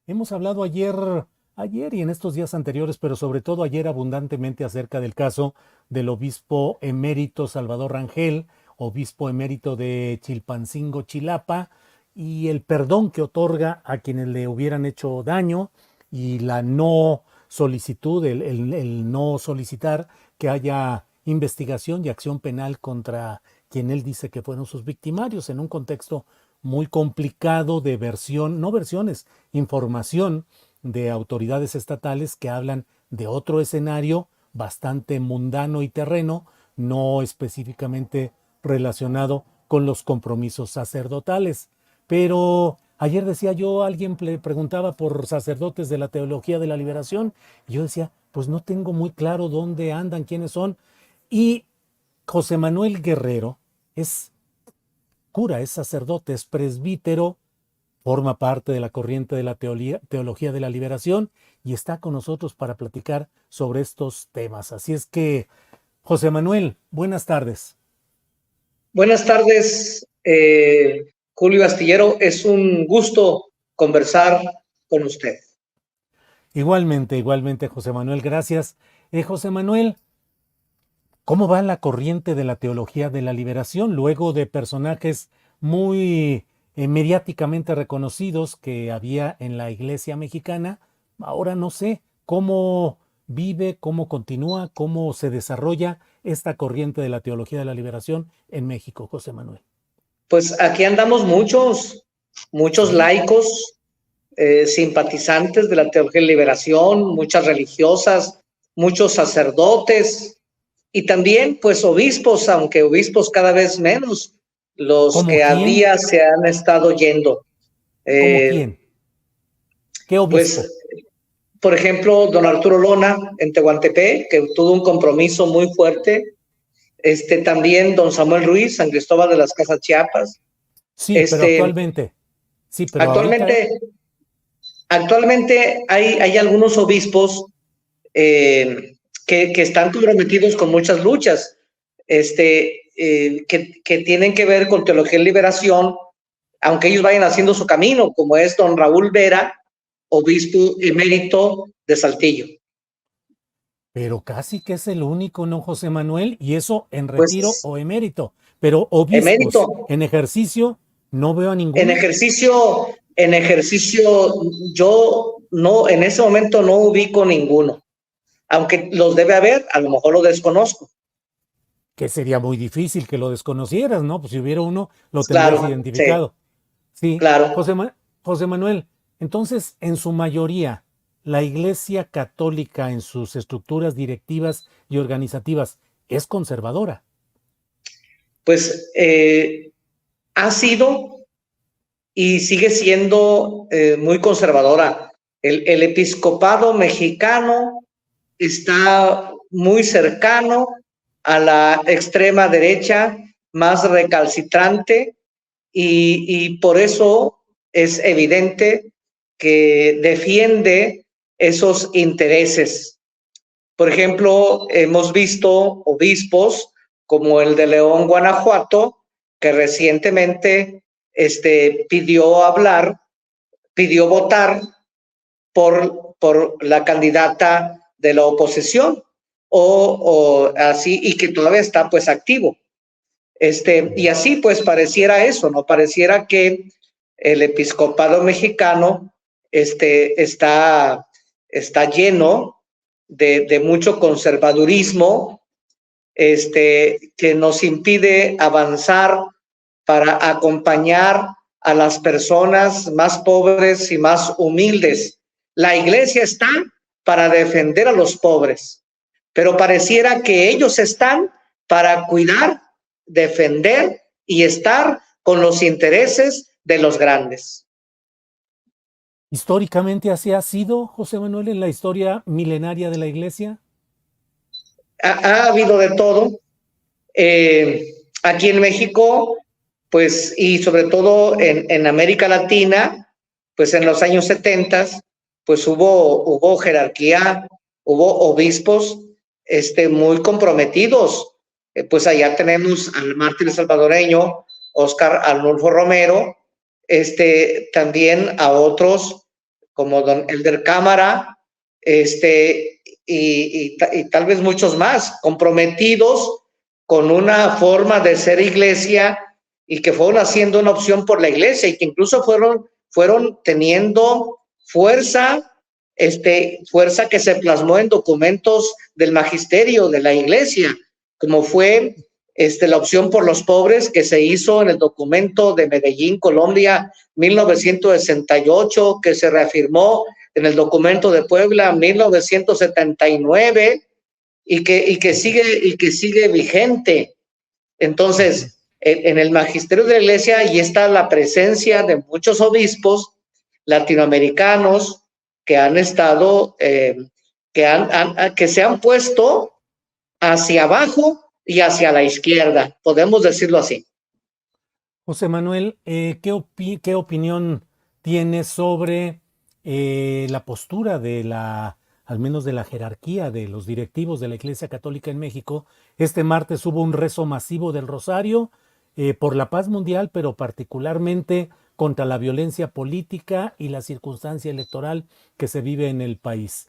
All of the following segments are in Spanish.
Hemos hablado ayer y en estos días anteriores, pero sobre todo ayer abundantemente acerca del caso del obispo emérito Salvador Rangel, obispo emérito de Chilpancingo, Chilapa, y el perdón que otorga a quienes le hubieran hecho daño y la no solicitud, el no solicitar que haya investigación y acción penal contra quien él dice que fueron sus victimarios en un contexto muy complicado de versión, no versiones, información de autoridades estatales que hablan de otro escenario bastante mundano y terreno, no específicamente relacionado con los compromisos sacerdotales. Pero ayer decía yo, alguien le preguntaba por sacerdotes de la teología de la liberación, y yo decía, pues no tengo muy claro dónde andan, quiénes son. Y José Manuel Guerrero es cura, es sacerdote, es presbítero, forma parte de la corriente de la teología de la liberación y está con nosotros para platicar sobre estos temas. Así es que, José Manuel, buenas tardes. Buenas tardes, Julio Astillero. Es un gusto conversar con usted. Igualmente, José Manuel, gracias. José Manuel, ¿cómo va la corriente de la teología de la liberación luego de personajes muy mediáticamente reconocidos que había en la iglesia mexicana? Ahora no sé cómo vive, cómo continúa, cómo se desarrolla esta corriente de la teología de la liberación en México, José Manuel. Pues aquí andamos muchos Sí, laicos, simpatizantes de la teología de liberación, muchas religiosas, muchos sacerdotes y también pues obispos, aunque obispos cada vez menos, los ¿cómo que quién? había se han estado yendo. ¿Cómo Eh, quién? ¿Qué obispo? pues por ejemplo, don Arturo Lona en Tehuantepec, que tuvo un compromiso muy fuerte. También don Samuel Ruiz, San Cristóbal de las Casas Chiapas. Sí, pero Este, actualmente, sí, pero ahorita, actualmente, actualmente hay algunos obispos que están comprometidos con muchas luchas, que tienen que ver con teología de liberación, aunque ellos vayan haciendo su camino, como es don Raúl Vera, obispo emérito de Saltillo. pero casi que es el único, ¿no, José Manuel? Y eso en retiro Pues o emérito. Pero obispos emérito, en ejercicio no veo a En ninguno. ejercicio, en ejercicio, yo no, en ese momento no ubico ninguno. Aunque los debe haber, a lo mejor lo desconozco. Que sería muy difícil que lo desconocieras, ¿no? Pues si hubiera uno, lo tendrías Claro, sí, identificado. Sí, claro. José Manuel, entonces, en su mayoría, la Iglesia Católica en sus estructuras directivas y organizativas es conservadora. Pues ha sido y sigue siendo muy conservadora. El episcopado mexicano está muy cercano a la extrema derecha más recalcitrante y por eso es evidente que defiende esos intereses. Por ejemplo, hemos visto obispos como el de León, Guanajuato, que recientemente pidió votar por la candidata de la oposición o así, y que todavía está pues activo. Y así pues pareciera eso, ¿no? Pareciera que el episcopado mexicano está lleno de mucho conservadurismo, que nos impide avanzar para acompañar a las personas más pobres y más humildes. La iglesia está para defender a los pobres, pero pareciera que ellos están para cuidar, defender y estar con los intereses de los grandes. Históricamente así ha sido, José Manuel, en la historia milenaria de la Iglesia. Ha habido de todo. Aquí en México, pues, y sobre todo en América Latina, pues en los años 70, pues hubo jerarquía, hubo obispos muy comprometidos. Pues allá tenemos al mártir salvadoreño, Óscar Arnulfo Romero, también a otros como don Elder Cámara, y tal vez muchos más, comprometidos con una forma de ser iglesia y que fueron haciendo una opción por la iglesia y que incluso fueron teniendo fuerza, fuerza que se plasmó en documentos del magisterio de la iglesia, como fue la opción por los pobres que se hizo en el documento de Medellín, Colombia, 1968, que se reafirmó en el documento de Puebla, 1979, y que sigue vigente. Entonces, en el magisterio de la iglesia y está la presencia de muchos obispos latinoamericanos que han estado, que se han puesto hacia abajo y hacia la izquierda, podemos decirlo así. José Manuel, ¿qué opinión tienes sobre la postura de al menos de la jerarquía de los directivos de la Iglesia Católica en México? Este martes hubo un rezo masivo del Rosario por la paz mundial, pero particularmente contra la violencia política y la circunstancia electoral que se vive en el país.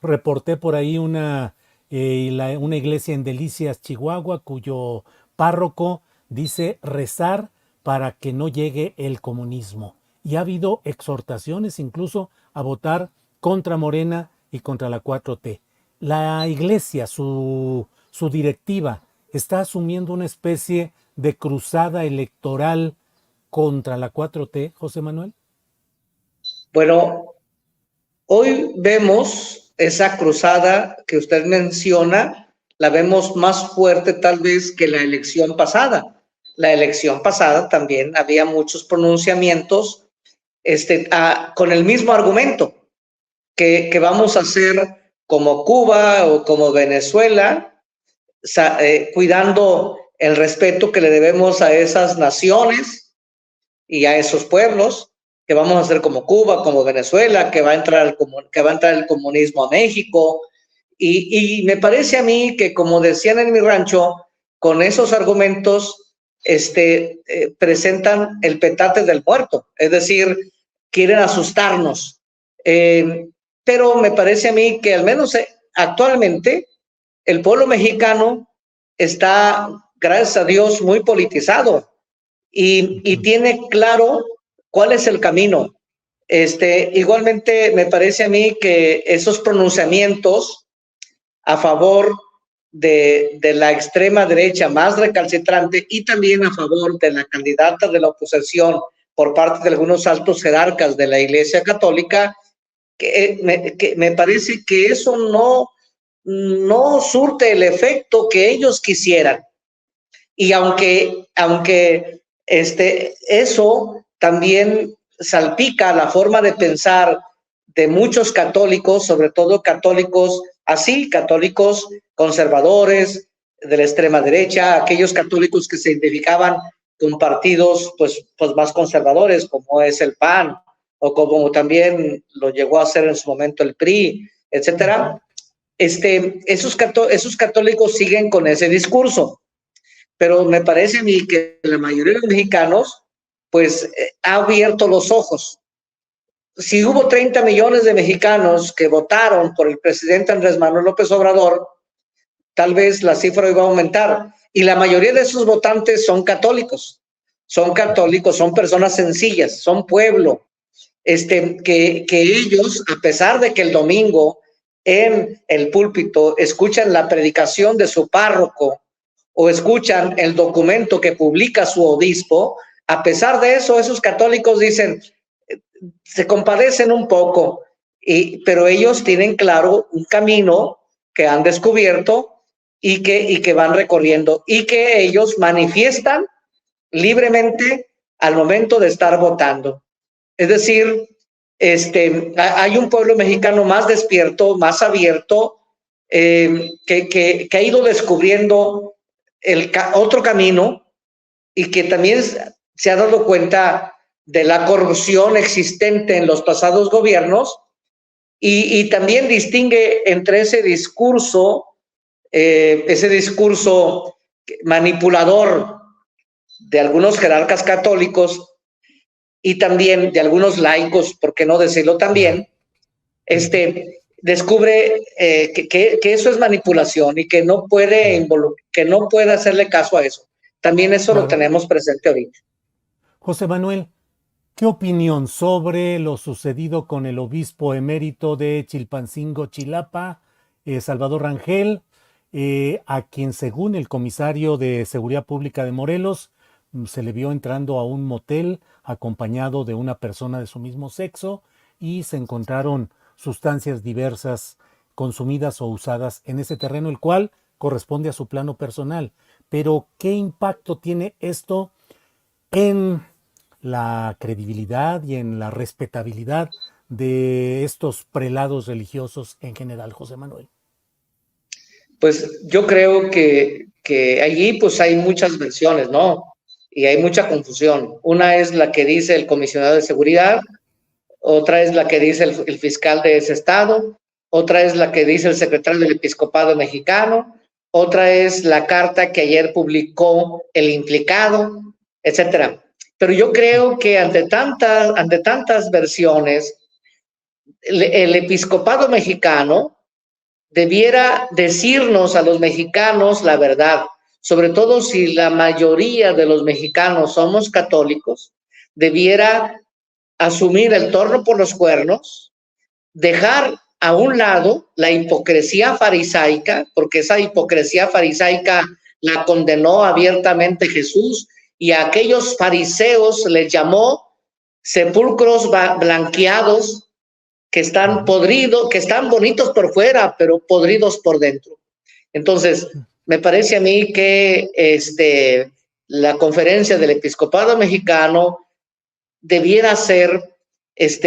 Reporté por ahí una iglesia en Delicias, Chihuahua, cuyo párroco dice rezar para que no llegue el comunismo. Y ha habido exhortaciones incluso a votar contra Morena y contra la 4T. La iglesia, su directiva, está asumiendo una especie de cruzada electoral contra la 4T, José Manuel. Bueno, hoy vemos esa cruzada que usted menciona, la vemos más fuerte tal vez que la elección pasada. La elección pasada también había muchos pronunciamientos con el mismo argumento, que vamos a hacer como Cuba o como Venezuela, cuidando el respeto que le debemos a esas naciones y a esos pueblos, que vamos a hacer como Cuba, como Venezuela, que va a entrar el comunismo a México. Y me parece a mí que, como decían en mi rancho, con esos argumentos presentan el petate del muerto, es decir, quieren asustarnos. Pero me parece a mí que al menos actualmente el pueblo mexicano está, gracias a Dios, muy politizado y tiene claro cuál es el camino. Igualmente me parece a mí que esos pronunciamientos a favor de la extrema derecha más recalcitrante y también a favor de la candidata de la oposición por parte de algunos altos jerarcas de la Iglesia Católica, que me parece que eso no surte el efecto que ellos quisieran. Y aunque eso también salpica la forma de pensar de muchos católicos, sobre todo católicos católicos conservadores, de la extrema derecha, aquellos católicos que se identificaban con partidos pues más conservadores, como es el PAN, o como también lo llegó a hacer en su momento el PRI, etcétera. Esos católicos siguen con ese discurso, pero me parece a mí que la mayoría de los mexicanos pues ha abierto los ojos. Si hubo 30 millones de mexicanos que votaron por el presidente Andrés Manuel López Obrador, tal vez la cifra iba a aumentar. Y la mayoría de esos votantes son católicos, son personas sencillas, son pueblo. Que ellos, a pesar de que el domingo en el púlpito escuchan la predicación de su párroco o escuchan el documento que publica su obispo, a pesar de eso, esos católicos dicen, se compadecen un poco, pero ellos tienen claro un camino que han descubierto y que van recorriendo y que ellos manifiestan libremente al momento de estar votando. Es decir, hay un pueblo mexicano más despierto, más abierto, que ha ido descubriendo otro camino y que también se ha dado cuenta de la corrupción existente en los pasados gobiernos y también distingue entre ese discurso manipulador de algunos jerarcas católicos y también de algunos laicos, por qué no decirlo también, descubre que eso es manipulación y que no puede hacerle caso a eso. También eso lo tenemos presente ahorita. José Manuel, ¿qué opinión sobre lo sucedido con el obispo emérito de Chilpancingo, Chilapa, Salvador Rangel, a quien según el comisario de Seguridad Pública de Morelos se le vio entrando a un motel acompañado de una persona de su mismo sexo y se encontraron sustancias diversas consumidas o usadas en ese terreno, el cual corresponde a su plano personal? Pero ¿qué impacto tiene esto en la credibilidad y en la respetabilidad de estos prelados religiosos en general, José Manuel? Pues yo creo que allí pues hay muchas versiones, ¿no? Y hay mucha confusión. Una es la que dice el comisionado de seguridad, otra es la que dice el fiscal de ese estado, otra es la que dice el secretario del Episcopado Mexicano, otra es la carta que ayer publicó el implicado, etcétera. Pero yo creo que ante tantas versiones, el Episcopado Mexicano debiera decirnos a los mexicanos la verdad, sobre todo si la mayoría de los mexicanos somos católicos, debiera asumir el toro por los cuernos, dejar a un lado la hipocresía farisaica, porque esa hipocresía farisaica la condenó abiertamente Jesús, y a aquellos fariseos les llamó sepulcros blanqueados, que están podridos, que están bonitos por fuera, pero podridos por dentro. Entonces, me parece a mí que la conferencia del Episcopado Mexicano debiera ser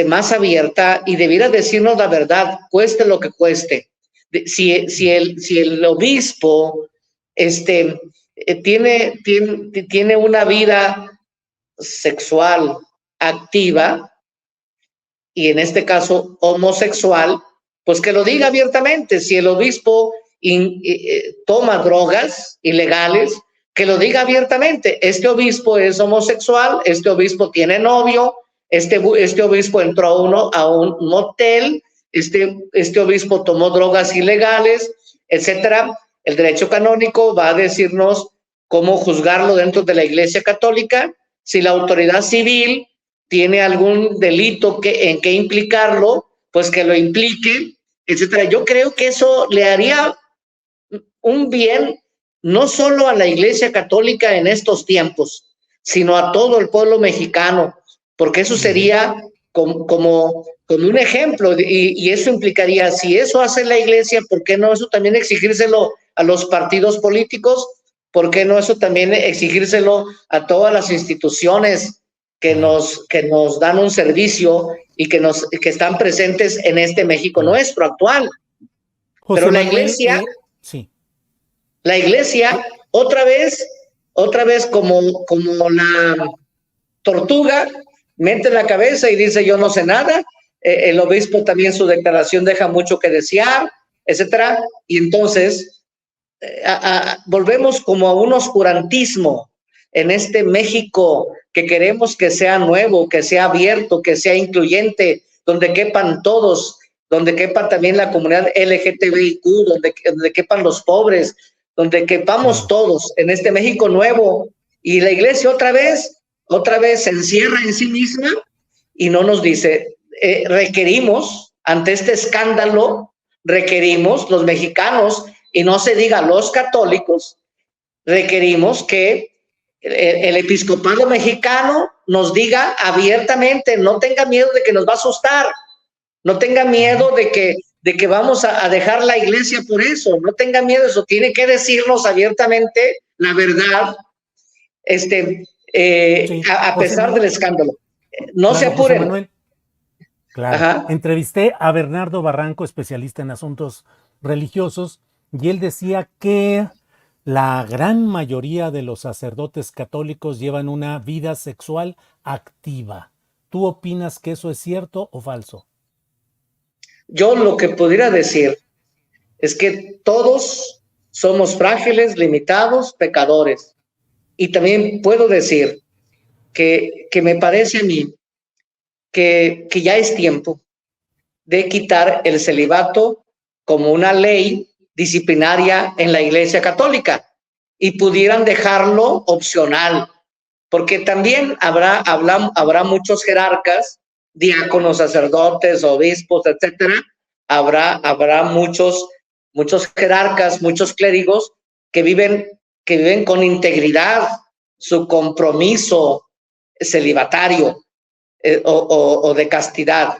más abierta y debiera decirnos la verdad, cueste lo que cueste. Si el obispo tiene una vida sexual activa, y en este caso homosexual, pues que lo diga abiertamente. Si el obispo toma drogas ilegales, que lo diga abiertamente. Este obispo es homosexual, este obispo tiene novio, este obispo entró a un motel, este obispo tomó drogas ilegales, etcétera. El derecho canónico va a decirnos cómo juzgarlo dentro de la Iglesia Católica. Si la autoridad civil tiene algún delito en que implicarlo, pues que lo implique, etcétera. Yo creo que eso le haría un bien no solo a la Iglesia Católica en estos tiempos, sino a todo el pueblo mexicano, porque eso sería como un ejemplo, y eso implicaría, si eso hace la Iglesia, ¿por qué no eso también exigírselo a los partidos políticos? ¿Por qué no eso también exigírselo a todas las instituciones que nos dan un servicio y que están presentes en este México nuestro actual? José Pero la Manuel, Iglesia, sí. La Iglesia, otra vez como la tortuga, mete la cabeza y dice yo no sé nada. El obispo también, su declaración deja mucho que desear, etcétera. Y entonces volvemos como a un oscurantismo en este México que queremos que sea nuevo, que sea abierto, que sea incluyente, donde quepan todos, donde quepa también la comunidad LGTBIQ, donde quepan los pobres, donde quepamos todos en este México nuevo. Y la Iglesia otra vez se encierra en sí misma y no nos dice, requerimos, ante este escándalo, requerimos los mexicanos, y no se diga los católicos, requerimos que el episcopado mexicano nos diga abiertamente, no tenga miedo de que nos va a asustar, no tenga miedo de que vamos a dejar la Iglesia por eso, no tenga miedo de eso, tiene que decirnos abiertamente la verdad, a pesar del escándalo. No se apuren. José Manuel, claro. Ajá. Entrevisté a Bernardo Barranco, especialista en asuntos religiosos, y él decía que la gran mayoría de los sacerdotes católicos llevan una vida sexual activa. ¿Tú opinas que eso es cierto o falso? Yo lo que pudiera decir es que todos somos frágiles, limitados, pecadores. Y también puedo decir que me parece a mí que ya es tiempo de quitar el celibato como una ley disciplinaria en la Iglesia Católica y pudieran dejarlo opcional, porque también habrá muchos jerarcas, diáconos, sacerdotes, obispos, etcétera. Habrá muchos jerarcas, muchos clérigos que viven con integridad su compromiso celibatario o de castidad,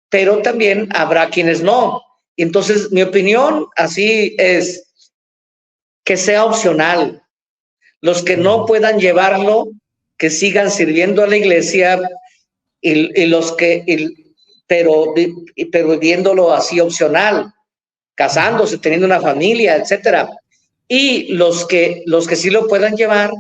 pero también habrá quienes no. Entonces, mi opinión así es que sea opcional. Los que no puedan llevarlo, que sigan sirviendo a la iglesia, y los que, pero viéndolo así opcional, casándose, teniendo una familia, etcétera. Y los que sí lo puedan llevar,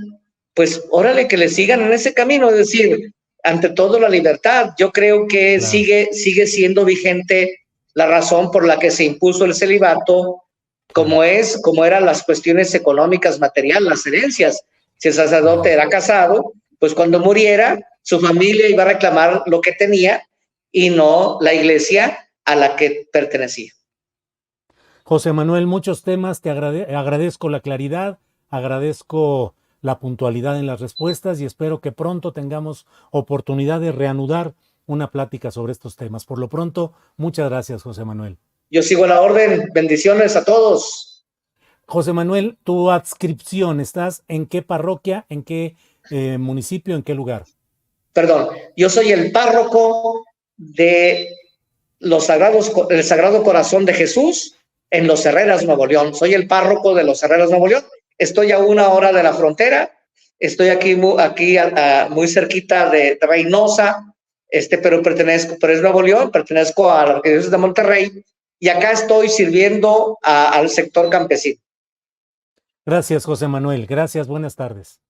pues órale, que le sigan en ese camino, es decir, ante todo la libertad. Yo creo que Claro. sigue siendo vigente la razón por la que se impuso el celibato, como eran las cuestiones económicas, materiales, las herencias. Si el sacerdote era casado, pues cuando muriera, su familia iba a reclamar lo que tenía y no la iglesia a la que pertenecía. José Manuel, muchos temas, te agradezco la claridad, agradezco la puntualidad en las respuestas y espero que pronto tengamos oportunidad de reanudar una plática sobre estos temas. Por lo pronto, muchas gracias, José Manuel. Yo sigo la orden. Bendiciones a todos. José Manuel, tu adscripción, ¿estás en qué parroquia, en qué municipio, en qué lugar? Perdón, yo soy el párroco de el Sagrado Corazón de Jesús en Los Herreras, Nuevo León. Soy el párroco de Los Herreras, Nuevo León. Estoy a 1 hora de la frontera. Estoy aquí muy cerquita de Reynosa, pero es Nuevo León, pertenezco a la Arquidiócesis de Monterrey y acá estoy sirviendo al sector campesino. Gracias, José Manuel. Gracias, buenas tardes.